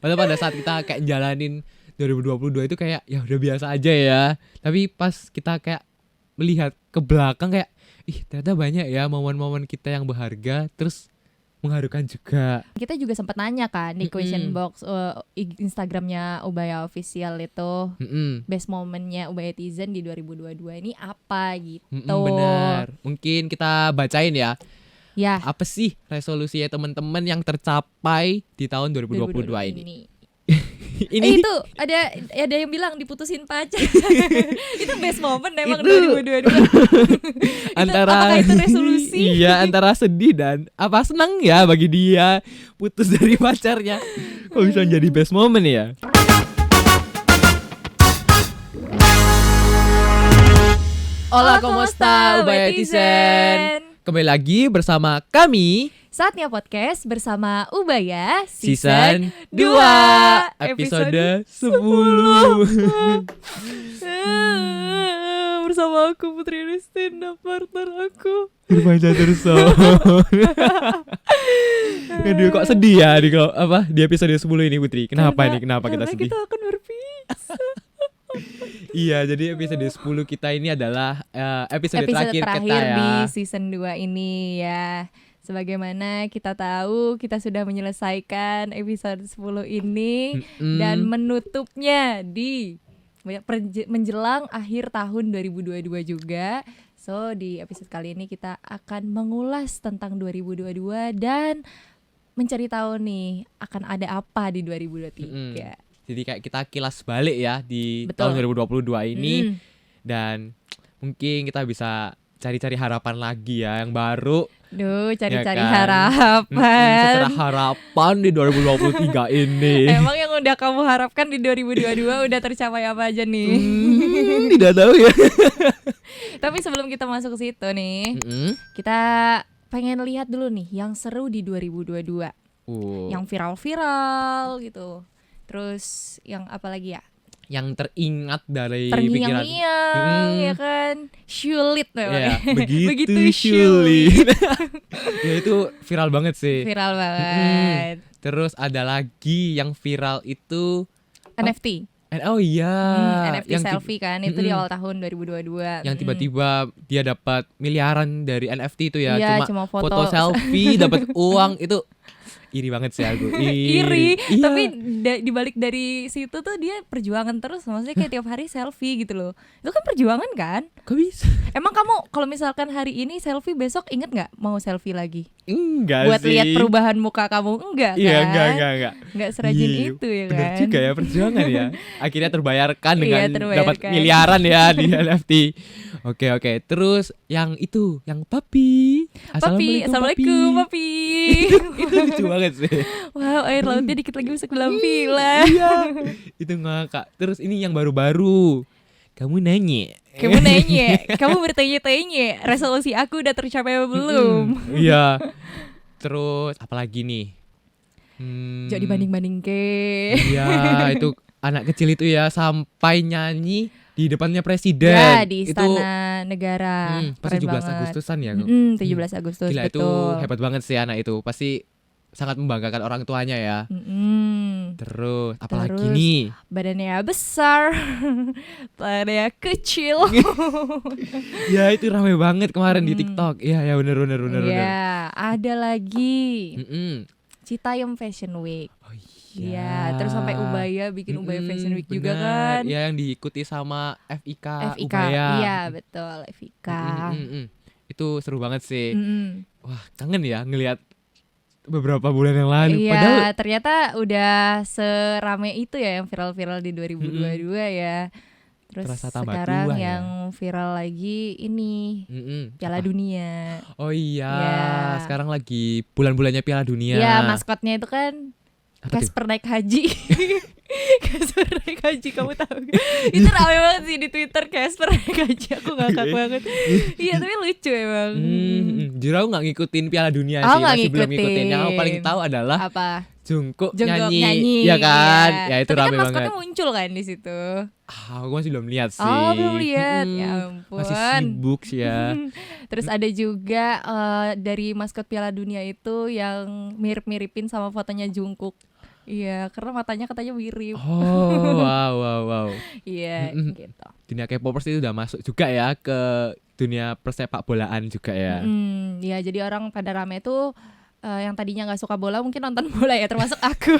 Padahal pada saat kita kayak jalanin 2022 itu kayak ya udah biasa aja ya. Tapi pas kita kayak melihat ke belakang kayak ternyata banyak ya momen-momen kita yang berharga, terus mengharukan juga. Kita juga sempat nanya kan di question box Instagramnya Ubaya Official itu, best momennya Ubaya Tizen di 2022 ini apa gitu. Benar. Mungkin kita bacain ya. Ya. Apa sih resolusinya teman-teman yang tercapai di tahun 2022 ini? Ini itu ada yang bilang diputusin pacar. Itu best moment emang 2022. Apakah itu resolusi? Iya, antara sedih dan apa senang ya bagi dia putus dari pacarnya. Kok bisa jadi best moment ya? Hola, ¿cómo está, Ubaya Tizen? Kembali lagi bersama kami Saatnya Podcast bersama Ubaya Season 2 Episode 10. Bersama aku Putri Ristin dan partner aku Irfan Caturso. Aduh, kok sedih ya di episode 10 ini, Putri? Kenapa kita sedih? Kita akan berpisah. Iya, jadi episode 10 kita ini adalah episode terakhir kita ya di season 2 ini ya. Sebagaimana kita tahu, kita sudah menyelesaikan episode 10 ini dan menutupnya di menjelang akhir tahun 2022 juga. So, di episode kali ini kita akan mengulas tentang 2022 dan mencari tahu nih akan ada apa di 2023. Jadi kayak kita kilas balik ya di tahun 2022 ini. Dan mungkin kita bisa cari-cari harapan lagi ya yang baru. Cari-cari ya kan? harapan. Secara harapan di 2023 ini. Emang yang udah kamu harapkan di 2022 udah tercapai apa aja nih? Tidak tahu ya. Tapi sebelum kita masuk ke situ nih, kita pengen lihat dulu nih yang seru di 2022. Yang viral-viral gitu. Terus yang apa lagi ya? Yang teringat dari pikiran ya kan, sulit memang. Begitu sulit. Ya itu viral banget sih. Viral banget. Terus ada lagi yang viral itu NFT. Oh iya, NFT yang selfie kan itu di awal tahun 2022. Yang tiba-tiba dia dapat miliaran dari NFT itu ya, iya, cuma foto selfie dapat uang itu. Iri banget sih aku. Iri. Iya. Tapi dibalik dari situ tuh dia perjuangan terus. Maksudnya kayak tiap hari selfie gitu loh. Itu kan perjuangan kan? Kok bisa? Emang kamu kalau misalkan hari ini selfie, besok inget gak mau selfie lagi? Enggak buat sih. Lihat perubahan muka kamu? Enggak iya, kan? Enggak. Enggak serajin itu ya kan? Bener juga ya, perjuangan ya. Akhirnya terbayarkan dengan terbayarkan. Dapat miliaran ya di NFT. Oke. Terus yang itu, yang papi. Assalamualaikum papi. Itu lucu banget sih. Wow, air lautnya dikit lagi masuk dalam villa. Iya. Itu ngakak. Terus ini yang baru-baru. Kamu nanya, kamu bertanya-tanya, resolusi aku udah tercapai apa belum? Iya. Terus apalagi nih? Jangan dibanding-banding ke. Iya, itu anak kecil itu ya sampai nyanyi di depannya presiden. Ya, di istana negara. Pas 17 Agustusan ya. 17 Agustus. Gila, betul. itu hebat banget sih anak itu. Pasti sangat membanggakan orang tuanya ya. Terus apalagi nih? Badannya besar, badannya kecil. Ya itu ramai banget kemarin di TikTok. Iya bener. Iya, ada lagi. Citayam Fashion Week. Oh iya. Terus sampai Ubaya bikin Ubaya Fashion Week juga kan? Iya, yang diikuti sama FIK Ubaya. Iya betul, FIK. Itu seru banget sih. Wah, kangen ya ngelihat beberapa bulan yang lalu. Iya, padahal ternyata udah serame itu ya yang viral-viral di 2022 ya. Terus sekarang yang viral lagi ini Piala Dunia. Oh iya, sekarang lagi bulan-bulannya Piala Dunia. Iya, maskotnya itu kan Casper naik haji. Casper naik haji, kamu tahu gak? Itu rame banget sih di Twitter, Casper naik haji. Aku ngakak banget. Iya, tapi lucu emang. Jujur aku gak ngikutin Piala Dunia sih, masih belum ngikutin. Yang aku paling tahu adalah apa? Jungkook nyanyi. Ya kan? Ya itu rame banget. Tapi kan maskotnya muncul kan di situ. Aku masih belum lihat sih. Oh, belum lihat. Ya ampun. Masih sibuk sih ya. Terus ada juga dari maskot Piala Dunia itu yang mirip-miripin sama fotonya Jungkook. Iya, karena matanya katanya mirip. Oh, wow. Iya, Mm-mm. gitu. Dunia K-popers itu udah masuk juga ya ke dunia persepak bolaan juga ya. Ya jadi orang pada rame tuh yang tadinya nggak suka bola mungkin nonton bola ya, termasuk aku.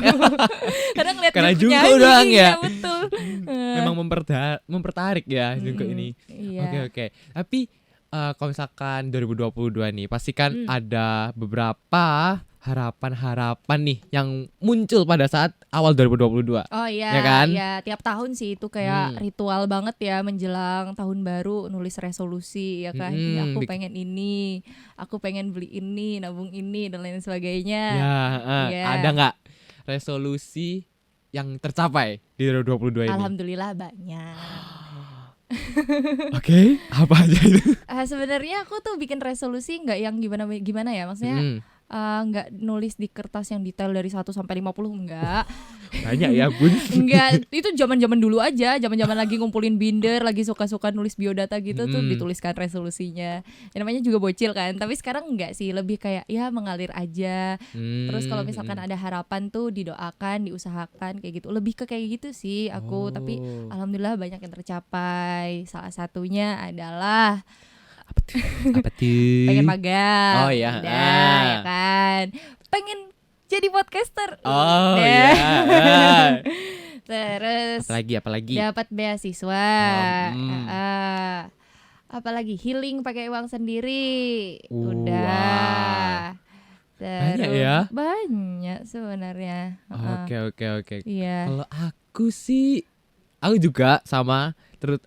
Karena ngeliat Karena grup Jungkook nyanyi, doang ya. iya, betul. Memang mempertarik ya Jungkook Mm-mm, ini. Iya. Oke. Tapi kalau misalkan 2022 nih, pasti kan Mm. ada beberapa harapan-harapan nih yang muncul pada saat awal 2022. Oh iya, Ya kan? ya tiap tahun sih itu kayak Hmm. ritual banget ya menjelang tahun baru nulis resolusi ya kan. Ya, aku pengen ini, aku pengen beli ini, nabung ini dan lain sebagainya. Ya, Iya. ada nggak resolusi yang tercapai di 2022 ini? Alhamdulillah banyak. Oke, apa aja itu? Sebenarnya aku tuh bikin resolusi nggak yang gimana ya, maksudnya nggak nulis di kertas yang detail dari 1 sampai 50 enggak. Banyak ya bun. Enggak, itu zaman-zaman dulu aja, zaman-zaman lagi ngumpulin binder, lagi suka-suka nulis biodata gitu tuh dituliskan resolusinya. Ya, namanya juga bocil kan, tapi sekarang enggak sih, lebih kayak ya mengalir aja. Terus kalau misalkan ada harapan tuh didoakan, diusahakan kayak gitu. Lebih ke kayak gitu sih aku, tapi alhamdulillah banyak yang tercapai. Salah satunya adalah Apa tuh? pengen magang. Oh ya. Udah, ya kan. Pengen jadi podcaster. Oh Udah. ya. Terus Apalagi? dapat beasiswa. Oh, Apalagi healing pakai uang sendiri. Wah. Udah. Terus Banyak ya? Banyak sebenarnya. Oke. Iya. Kalau aku sih, aku juga sama. Terus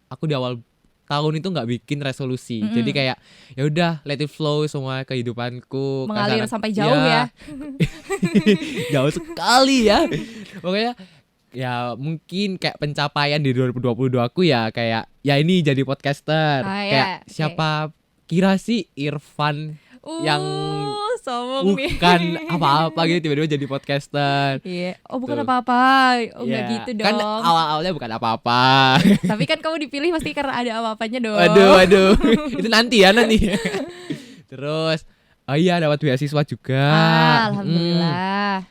aku di awal tahun itu nggak bikin resolusi. Jadi kayak ya udah let it flow semua kehidupanku. Mengalir Karena- sampai jauh ya. Jauh sekali ya. Pokoknya ya mungkin kayak pencapaian di 2022 aku ya kayak ya ini jadi podcaster. Ah, ya, Kayak oke. siapa kira sih Irfan yang sombong nih. bukan apa-apa gitu tiba-tiba jadi podcaster. Iya. Oh, bukan Tuh. apa-apa. Oh, enggak Ya, gitu kan dong. awal-awalnya bukan apa-apa. Tapi kan kamu dipilih pasti karena ada apa-apanya dong. Waduh. Itu nanti. Terus oh iya dapat beasiswa juga. Alhamdulillah.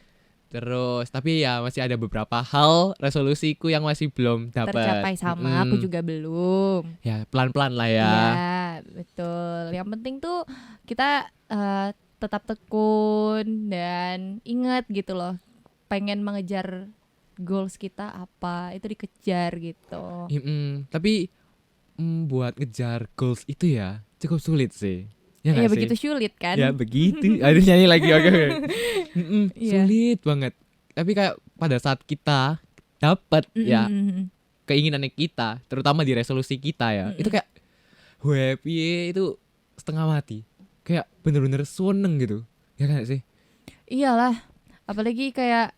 Terus tapi ya masih ada beberapa hal resolusiku yang masih belum dapat. Tercapai sama aku juga belum. Ya pelan-pelan lah ya. Iya, betul. Yang penting tuh kita tetap tekun dan ingat gitu loh. Pengen mengejar goals kita apa, itu dikejar gitu. Tapi buat ngejar goals itu ya cukup sulit sih. Ya Iya, nggak sih? begitu sulit kan? Ya begitu. Aduh nyanyi lagi oke. Iya. Sulit banget. Tapi kayak pada saat kita dapat ya keinginan kita, terutama di resolusi kita ya, itu kayak happy itu setengah mati. Kayak bener-bener seneng gitu. Ya kan sih? Iyalah, apalagi kayak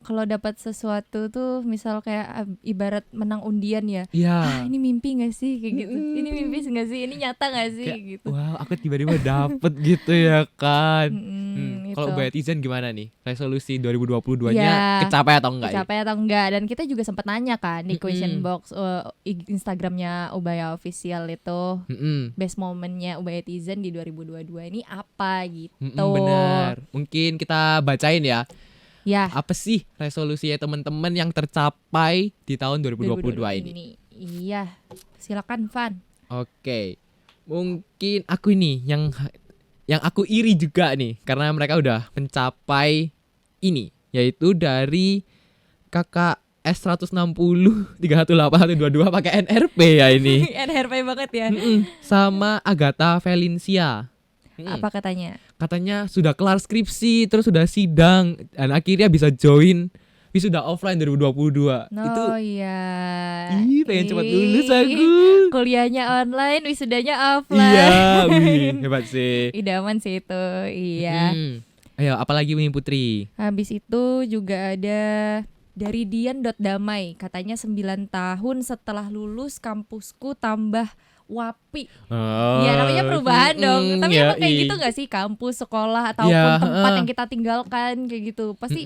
kalau dapat sesuatu tuh misal kayak ibarat menang undian ya. Iya. Ini mimpi gak sih kayak gitu. Ini mimpi gak sih? Ini nyata gak sih Kayak, gitu. wow, aku tiba-tiba dapet gitu ya kan. Kalau Itu. Mbak Tizen gimana nih? Resolusi 2022-nya Ya, kecapai atau enggak? Kecapai atau enggak? Dan kita juga sempat nanya kan di question box Instagramnya Ubaya Official itu best momennya Ubaya Tizen di 2022 ini apa gitu. Benar. Mungkin kita bacain ya. Ya, Apa sih resolusinya teman-teman yang tercapai di tahun 2022 ini? Iya, silakan Van. Oke. Mungkin aku ini yang aku iri juga nih karena mereka udah mencapai ini, yaitu dari kakak S160 318 122 pakai NRP ya ini. NRP banget ya. Sama Agatha Valencia. Apa katanya? Katanya sudah kelar skripsi, terus sudah sidang dan akhirnya bisa join wisuda offline 2022. Itu iya. pengen cepat lulus aku. Kuliahnya online, wisudanya offline. Iya, hebat sih. Idaman sih itu. Iya. Ayo, apalagi Winnie Putri? Habis itu juga ada dari Dian.damai, katanya 9 tahun setelah lulus kampusku tambah wapi. Ya namanya perubahan dong. Tapi emang kayak gitu gak sih kampus, sekolah ataupun tempat yang kita tinggalkan kayak gitu. Pasti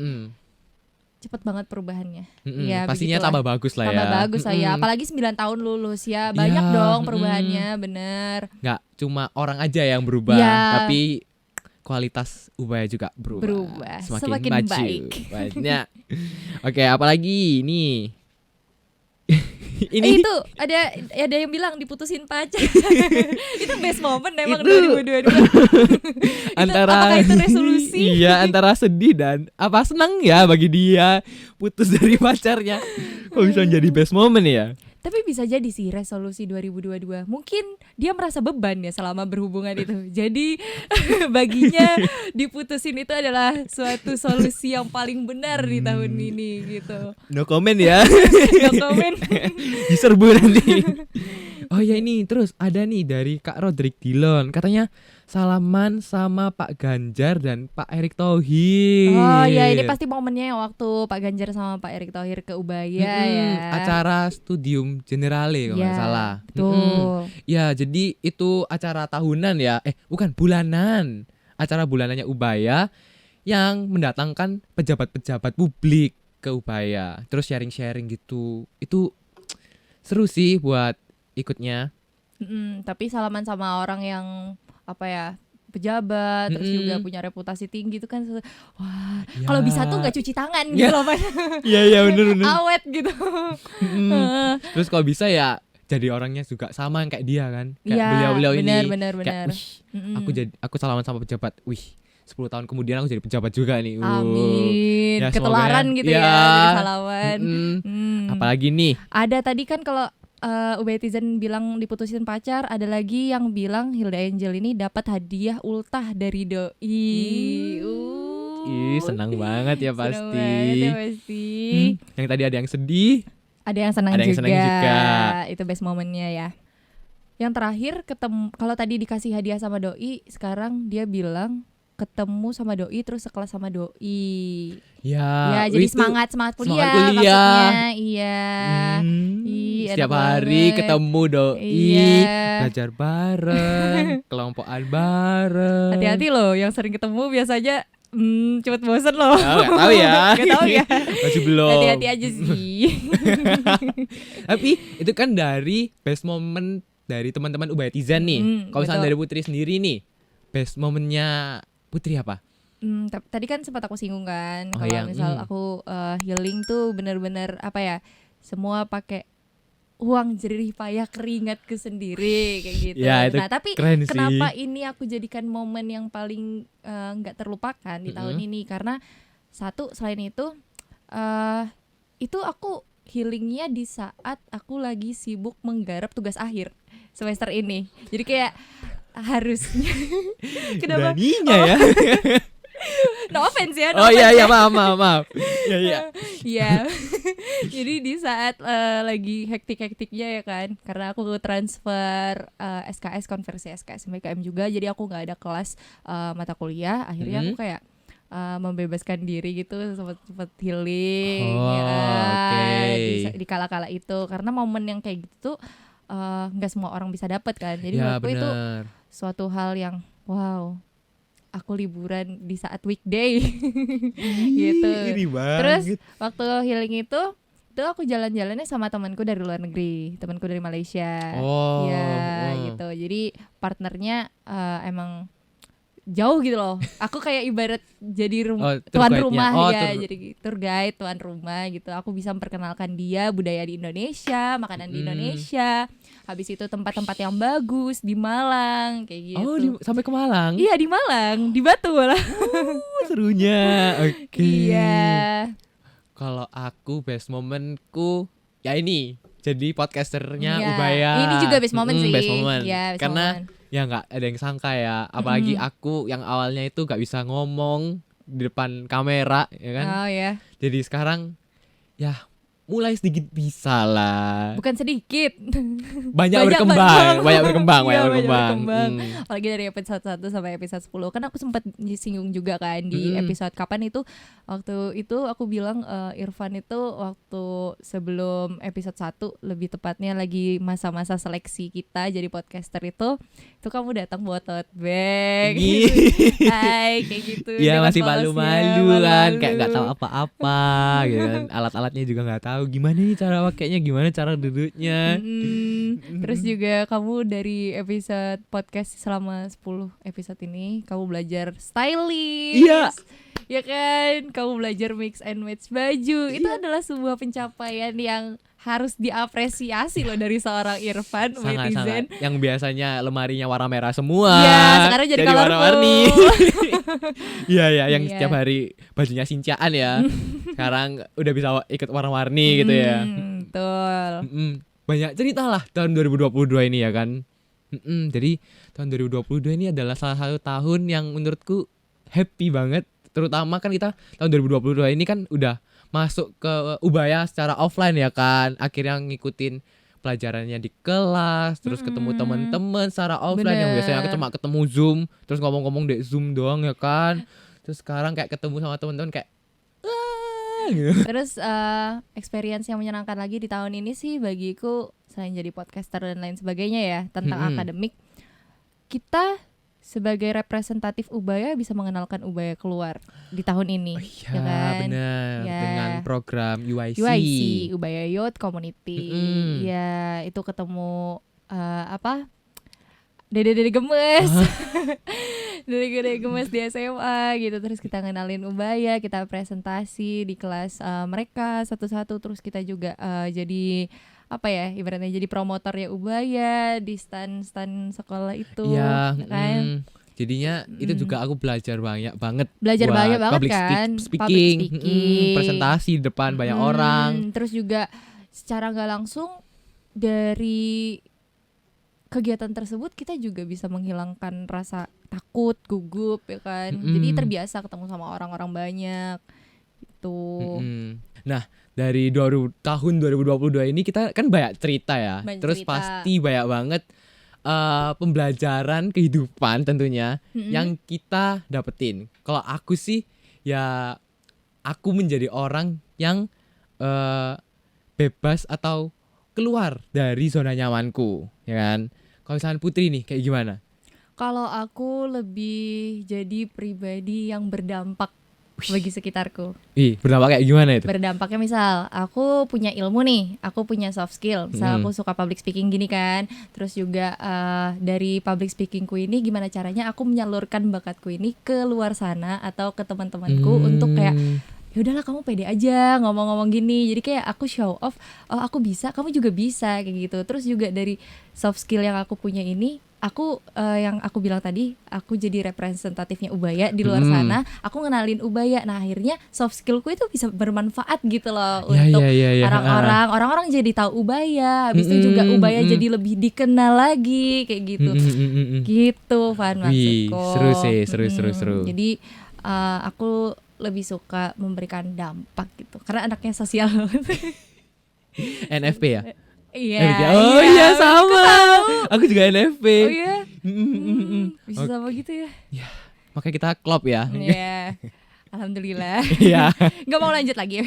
cepet banget perubahannya. Ya, pastinya begitulah. tambah bagus lah ya. Tambah bagus lah ya. Apalagi 9 tahun lulus ya. Banyak dong perubahannya, bener. Nggak cuma orang aja yang berubah, Ya. tapi kualitas Ubaya juga Berubah, semakin semakin maju baik. banyak. Oke, apalagi nih? Itu ada yang bilang diputusin pacar. Itu best moment emang Itu 2022. Apakah itu resolusi? Iya, antara sedih dan apa senang ya bagi dia putus dari pacarnya. Kok bisa menjadi best moment ya? Tapi bisa jadi sih resolusi 2022. Mungkin dia merasa beban ya selama berhubungan itu. Jadi baginya diputusin itu adalah suatu solusi yang paling benar di tahun ini gitu. No comment ya. No comment. Diserbu nanti. Oh ya, ini terus ada nih dari Kak Rodrik Dillon, katanya salaman sama Pak Ganjar dan Pak Erick Thohir. Oh ya, ini pasti momennya yang waktu Pak Ganjar sama Pak Erick Thohir ke Ubaya ya. Acara Studium Generale kalau nggak salah. Betul. Ya, jadi itu acara tahunan ya. Bukan, bulanan. Acara bulanannya Ubaya yang mendatangkan pejabat-pejabat publik ke Ubaya. Terus sharing-sharing gitu. Itu seru sih buat ikutnya. Tapi salaman sama orang yang apa ya, pejabat, terus juga punya reputasi tinggi itu kan wah, Ya. kalau bisa tuh nggak cuci tangan gitu loh Pak. Iya bener. Awet gitu. Terus kalau bisa ya jadi orangnya juga sama kayak dia kan. Kayak Iya, beliau-beliau ini. benar. Kayak, wih, aku salaman sama pejabat. Wih, 10 tahun kemudian aku jadi pejabat juga nih. Amin. Ya, Ketularan semoga gitu ya, jadi salaman. Apalagi nih? Ada tadi kan kalau Ubetizen bilang diputusin pacar, ada lagi yang bilang Hilda Angel ini dapat hadiah ultah dari doi. Senang banget ya pasti. Senang banget ya pasti. Yang tadi ada yang sedih. Ada yang senang Ada yang juga. senang juga. Itu best momennya ya. Yang terakhir ketemu, kalau tadi dikasih hadiah sama doi, sekarang dia bilang ketemu sama doi terus sekelas sama doi. Ya, jadi semangat kuliah maksudnya. Iya. Setiap hari ketemu doi, Iya. belajar bareng, kelompokan bareng. Hati-hati loh, yang sering ketemu biasanya cepet bosen loh. Gak tahu ya. Gak tahu ya. Masih belum. Hati-hati aja sih. Tapi itu kan dari best moment dari teman-teman Ubetizen nih. Kalau misalnya betul. dari Putri sendiri nih, best momennya Putri apa? Tadi kan sempat aku singgung kan, Oh, kalau yang, misal aku healing tuh bener-bener apa ya, semua pakai uang jerih payah keringatku sendiri kayak gitu. Ya, itu Nah tapi keren sih. kenapa ini aku jadikan momen yang paling nggak terlupakan di tahun ini, karena satu, selain itu aku healingnya di saat aku lagi sibuk menggarap tugas akhir semester ini. Jadi kayak harusnya kenapa? Beraninya ya. No offense ya. Oh iya maaf. Iya. Iya. Jadi di saat lagi hektik-hektiknya ya kan, karena aku transfer SKS, konversi SKS MBKM juga, jadi aku nggak ada kelas mata kuliah. Akhirnya aku kayak membebaskan diri gitu, sempat healing di kala-kala itu, karena momen yang kayak gitu tuh nggak semua orang bisa dapat kan. Jadi menurutku itu suatu hal yang wow, aku liburan di saat weekday gitu. Terus waktu healing itu aku jalan-jalannya sama temanku dari luar negeri, temanku dari Malaysia. Gitu. Jadi partnernya emang jauh gitu loh. Aku kayak ibarat jadi tuan rumah jadi tour guide, tuan rumah gitu. Aku bisa memperkenalkan dia budaya di Indonesia, makanan di Indonesia. Habis itu tempat-tempat yang bagus di Malang kayak gitu. Oh, sampai ke Malang? Iya, di Malang, di Batu malah. Serunya. Oke. Iya. Kalau aku best momentku ya ini, jadi podcasternya Ubaya. Ini juga best moment sih. Best moment. Ya, best karena moment. Ya nggak ada yang sangka ya, apalagi aku yang awalnya itu nggak bisa ngomong di depan kamera ya kan. Oh ya. Jadi sekarang ya mulai sedikit bisa lah. Bukan sedikit. Banyak berkembang. Apalagi dari episode 1 sampai episode 10. Kan aku sempat singgung juga kan di episode kapan itu. Waktu itu aku bilang Irfan itu waktu sebelum episode 1, lebih tepatnya lagi masa-masa seleksi kita jadi podcaster itu kamu datang bawa tote bag. Hai, kayak gitu. Iya, masih malu-malu kan, kayak nggak tahu apa-apa gitu kan. Alat-alatnya juga nggak tahu gimana nih cara pakainya, gimana cara duduknya. Terus juga kamu dari episode podcast selama 10 episode ini kamu belajar stylish. Iya. Ya kan, kamu belajar mix and match baju. Itu adalah sebuah pencapaian yang harus diapresiasi loh dari seorang Irfan Sangat-sangat. netizen. Yang biasanya lemarinya warna merah semua. Ya, sekarang jadi colorful. warna-warni. Iya ya, yang Iya. setiap hari bajunya sincaan ya. Sekarang udah bisa ikut warna-warni gitu ya. Betul. Banyak cerita lah tahun 2022 ini ya kan. Jadi tahun 2022 ini adalah salah satu tahun yang menurutku happy banget. Terutama kan kita tahun 2022 ini kan udah masuk ke Ubaya secara offline ya kan. Akhirnya ngikutin pelajarannya di kelas, terus ketemu teman-teman secara offline yang biasanya aku cuma ketemu Zoom, terus ngomong-ngomong di Zoom doang ya kan. Terus sekarang kayak ketemu sama teman-teman kayak gitu. Terus experience yang menyenangkan lagi di tahun ini sih bagiku selain jadi podcaster dan lain sebagainya ya tentang akademik, kita sebagai representatif Ubaya bisa mengenalkan Ubaya keluar di tahun ini. Iya ya kan? benar, Ya. dengan program UIC. UIC, Ubaya Youth Community. Ya, itu ketemu Dede-dede gemes. Dede-dede gemes di SMA gitu. Terus kita ngenalin Ubaya, kita presentasi di kelas mereka satu-satu. Terus kita juga jadi ibaratnya jadi promotornya Ubaya di stand-stand sekolah itu. Iya, kan? jadinya itu juga aku belajar banyak banget. Belajar buat banyak banget public kan? speaking, Public speaking. presentasi di depan banyak orang. Terus juga secara nggak langsung dari kegiatan tersebut kita juga bisa menghilangkan rasa takut, gugup ya kan. Jadi terbiasa ketemu sama orang-orang banyak gitu. Nah, dari tahun 2022 ini kita kan banyak cerita ya. Banyak Terus cerita. pasti banyak banget pembelajaran kehidupan tentunya yang kita dapetin. Kalau aku sih ya aku menjadi orang yang bebas atau keluar dari zona nyamanku, ya kan? Kalau misalnya Putri nih kayak gimana? Kalau aku lebih jadi pribadi yang berdampak bagi sekitarku. Berdampak kayak gimana itu? Berdampaknya misal aku punya ilmu nih, aku punya soft skill, misal aku suka public speaking gini kan, terus juga dari public speakingku ini gimana caranya aku menyalurkan bakatku ini ke luar sana atau ke teman-temanku untuk kayak ya udahlah kamu pede aja ngomong-ngomong gini, jadi kayak aku show off, oh aku bisa, kamu juga bisa kayak gitu. Terus juga dari soft skill yang aku punya ini, aku yang aku bilang tadi, aku jadi representatifnya Ubaya di luar sana, aku ngenalin Ubaya. Nah akhirnya soft skillku itu bisa bermanfaat gitu loh untuk orang-orang jadi tahu Ubaya. Habis itu juga Ubaya jadi lebih dikenal lagi kayak gitu. Gitu Van maksudku. Seru. Jadi aku lebih suka memberikan dampak gitu karena anaknya sosial. NFP ya? Iya. Oh iya sama. Aku juga NFP. Oh iya. Bisa sama gitu ya. Ya, makanya kita klop ya. Iya. Alhamdulillah. Iya. Gak mau lanjut lagi ya.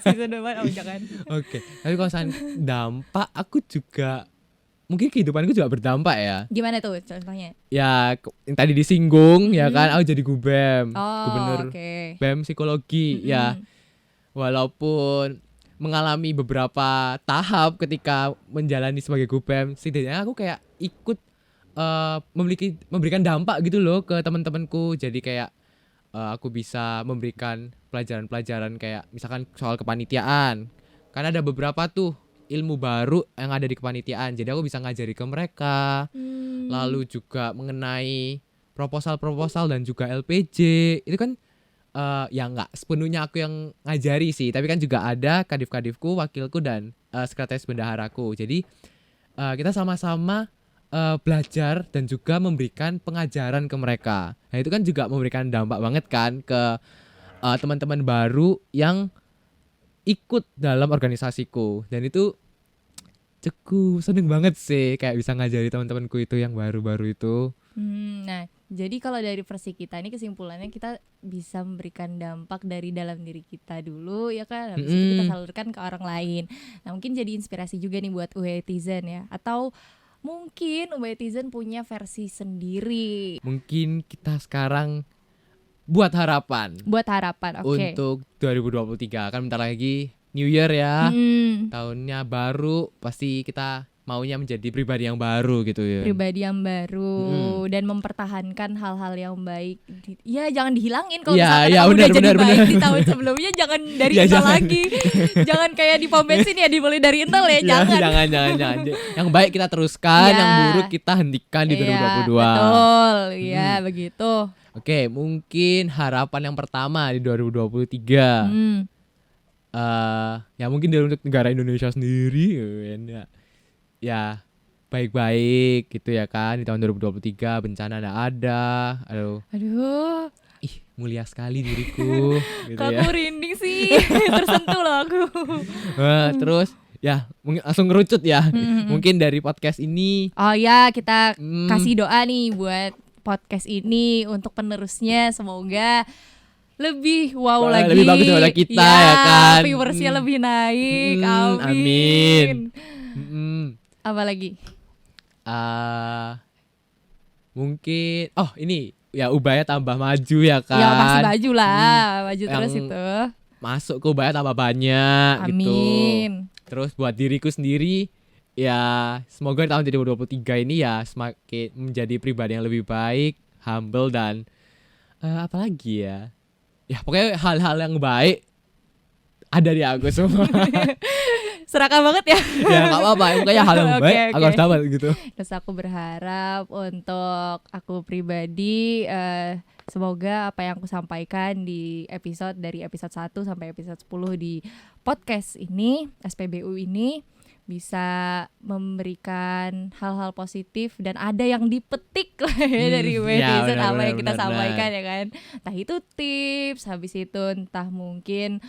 Season depan jangan. Oke. Tapi kalau misalnya dampak, aku juga mungkin kehidupanku juga berdampak ya. Gimana tuh contohnya? Ya yang tadi disinggung ya kan, aku jadi gubem, gubernur BEM psikologi ya. Walaupun mengalami beberapa tahap ketika menjalani sebagai gubem, setidaknya aku kayak ikut memberikan dampak gitu loh ke teman-temanku. Jadi kayak aku bisa memberikan pelajaran-pelajaran kayak misalkan soal kepanitiaan. Karena ada beberapa tuh ilmu baru yang ada di kepanitiaan, jadi aku bisa ngajari ke mereka. Lalu juga mengenai proposal dan juga LPJ itu kan ya nggak sepenuhnya aku yang ngajari sih, tapi kan juga ada kadif-kadifku, wakilku dan sekretaris bendaharaku. Jadi kita sama-sama belajar dan juga memberikan pengajaran ke mereka. Nah itu kan juga memberikan dampak banget kan ke teman-teman baru yang ikut dalam organisasiku, dan itu cukup seneng banget sih kayak bisa ngajari teman-temanku itu yang baru-baru itu. Nah jadi kalau dari versi kita ini kesimpulannya kita bisa memberikan dampak dari dalam diri kita dulu ya kan, habis itu kita salurkan ke orang lain. Nah mungkin jadi inspirasi juga nih buat Ubaya-tizen ya, atau mungkin Ubaya-tizen punya versi sendiri. Mungkin kita sekarang buat harapan untuk 2023, kan bentar lagi New Year ya, tahunnya baru, pasti kita maunya menjadi pribadi yang baru gitu ya. Pribadi yang baru dan mempertahankan hal-hal yang baik. Ya jangan dihilangin kalau Ya, misalkan ya, kamu udah jadi benar. baik di tahun sebelumnya, jangan dari Ya, nol jangan. lagi. Jangan kayak di pom bensin ya dimulai dari nol ya, jangan. Jangan. Yang baik kita teruskan, Ya. yang buruk kita hentikan di 2022. Betul, ya begitu. Oke, mungkin harapan yang pertama di 2023. Ya mungkin dari untuk negara Indonesia sendiri ya baik-baik gitu ya kan. Di tahun 2023 bencana nggak ada. Aduh, Ih, mulia sekali diriku gitu kok ya. aku merinding sih. Tersentuh loh aku. Terus ya mungkin langsung ngerucut ya. Mungkin dari podcast ini Oh ya, kita Hmm. kasih doa nih buat podcast ini untuk penerusnya, semoga lebih wow Wah, lagi. lebih bagus daripada kita ya kan. Viewersnya lebih naik. Amin. Amin. Mm-mm. Apa lagi? Mungkin ini ya Ubaya tambah maju ya kan. Ya pasti maju lah, maju terus Yang itu. Masuk ke Ubaya tambah banyak gitu. Amin. Terus buat diriku sendiri ya semoga di tahun 2023 ini ya semakin menjadi pribadi yang lebih baik, humble dan apalagi ya. Ya pokoknya hal-hal yang baik ada di aku semua. Serakah banget ya. Ya nggak apa-apa, pokoknya hal yang baik Oke, aku harus dapat gitu. Terus aku berharap untuk aku pribadi semoga apa yang aku sampaikan di dari episode 1 sampai episode 10 di podcast ini, SPBU ini bisa memberikan hal-hal positif dan ada yang dipetik lah ya dari ya, episode apa yang kita benar. sampaikan ya kan. Entah itu tips, habis itu entah mungkin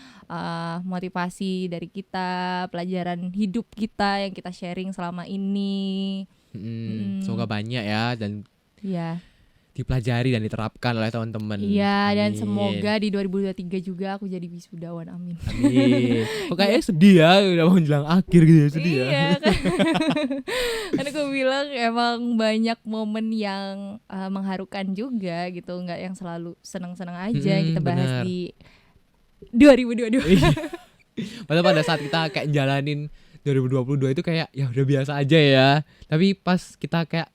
motivasi dari kita, pelajaran hidup kita yang kita sharing selama ini. Semoga banyak ya dan Ya. dipelajari dan diterapkan oleh teman-teman. Iya, dan Amin. semoga di 2023 juga aku jadi wisudawan, amin. Amin. Kok kayaknya sedih ya udah mau menjelang akhir gitu ya, sedih ya. Iya kan. Kan aku bilang emang banyak momen yang mengharukan juga gitu, nggak yang selalu senang-senang aja yang kita bahas benar. di 2022. Padahal pada saat kita kayak jalanin 2022 itu kayak ya udah biasa aja ya. Tapi pas kita kayak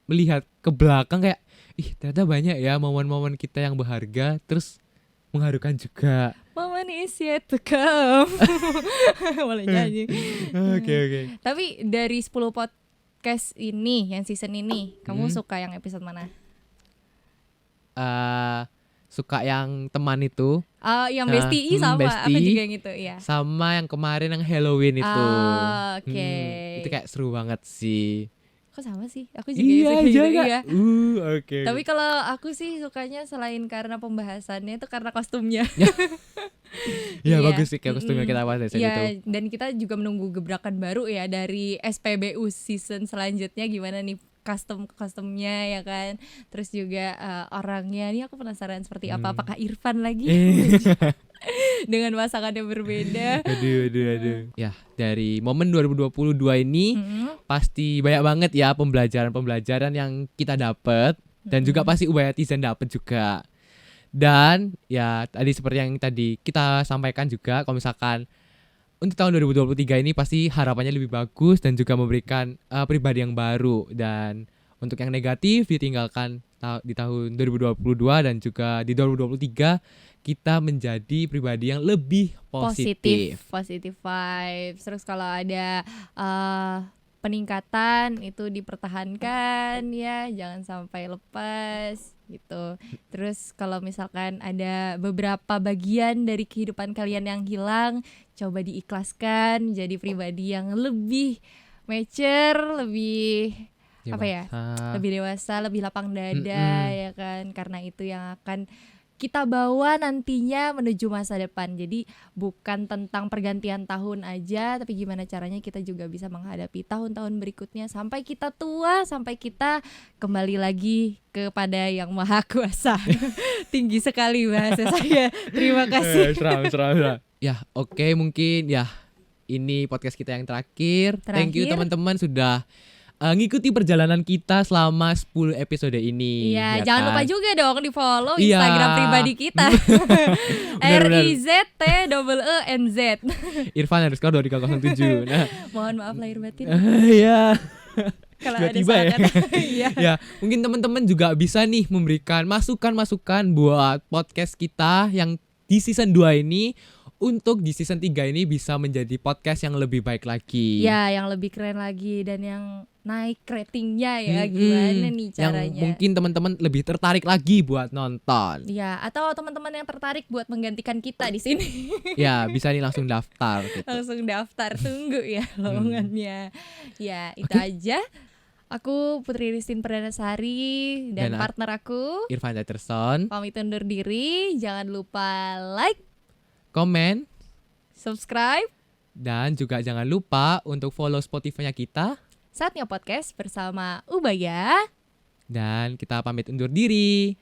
melihat ke belakang kayak ternyata banyak ya momen-momen kita yang berharga terus mengharukan juga. Momen is yet to come. Boleh nyanyi. Oke. Tapi dari 10 podcast ini, yang season ini, kamu suka yang episode mana? Suka yang teman itu. Yang bestie sama, bestie. aku juga yang itu, ya. Sama yang kemarin yang Halloween itu. Oke. Itu kayak seru banget sih. Kok sama sih? Aku juga suka gitu, iya. Oke. Tapi kalau aku sih sukanya selain karena pembahasannya itu karena kostumnya. Ya bagus sih kayak kostumnya kita bahas dari Iya, itu. dan kita juga menunggu gebrakan baru ya dari SPBU season selanjutnya, gimana nih kostumnya ya kan. Terus juga orangnya, ini aku penasaran seperti apa. Apakah Irfan lagi? Dengan pasangan yang berbeda. Aduh. Ya, dari momen 2022 ini pasti banyak banget ya pembelajaran yang kita dapat dan juga pasti Ubayatizen dapat juga. Dan ya tadi seperti yang tadi kita sampaikan juga, kalau misalkan untuk tahun 2023 ini pasti harapannya lebih bagus dan juga memberikan pribadi yang baru, dan untuk yang negatif ditinggalkan di tahun 2022 dan juga di 2023 kita menjadi pribadi yang lebih positif. Positive vibes. Terus kalau ada peningkatan itu dipertahankan ya, jangan sampai lepas gitu. Terus kalau misalkan ada beberapa bagian dari kehidupan kalian yang hilang, coba diikhlaskan, jadi pribadi yang lebih mature, lebih lebih dewasa, lebih lapang dada ya kan, karena itu yang akan kita bawa nantinya menuju masa depan. Jadi bukan tentang pergantian tahun aja, tapi gimana caranya kita juga bisa menghadapi tahun-tahun berikutnya sampai kita tua, sampai kita kembali lagi kepada Yang Maha Kuasa. Tinggi sekali bahasa saya. Terima kasih. Seram. Ya, oke, mungkin ya ini podcast kita yang terakhir. Thank you teman-teman sudah ngikuti perjalanan kita selama 10 episode ini. Iya, ya jangan kan? lupa juga dong di follow Iya. Instagram pribadi kita. Benar-benar. RIZTEENZ. Irfan_2307. Nah, Mohon maaf lahir batin ya. kalau ada Tiba-tiba ya. salah kata. Iya. Ya, mungkin teman-teman juga bisa nih memberikan masukan-masukan buat podcast kita yang di season 2 ini, untuk di season 3 ini bisa menjadi podcast yang lebih baik lagi. Ya, yang lebih keren lagi dan yang naik ratingnya ya. Mm-mm. Gimana nih Yang caranya? mungkin teman-teman lebih tertarik lagi buat nonton. Ya, atau teman-teman yang tertarik buat menggantikan kita di sini. Ya, bisa nih langsung daftar gitu. Langsung daftar, tunggu ya lowongannya. Ya, itu aja. Aku Putri Ristin Perdanasari dan Dan partner aku Irfan Jaterson, pamit undur diri. Jangan lupa like, komen, subscribe dan juga jangan lupa untuk follow Spotify-nya kita. Saatnya Podcast bersama Ubaya. Dan kita pamit undur diri.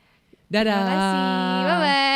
Dadah. Terima kasih. Bye bye.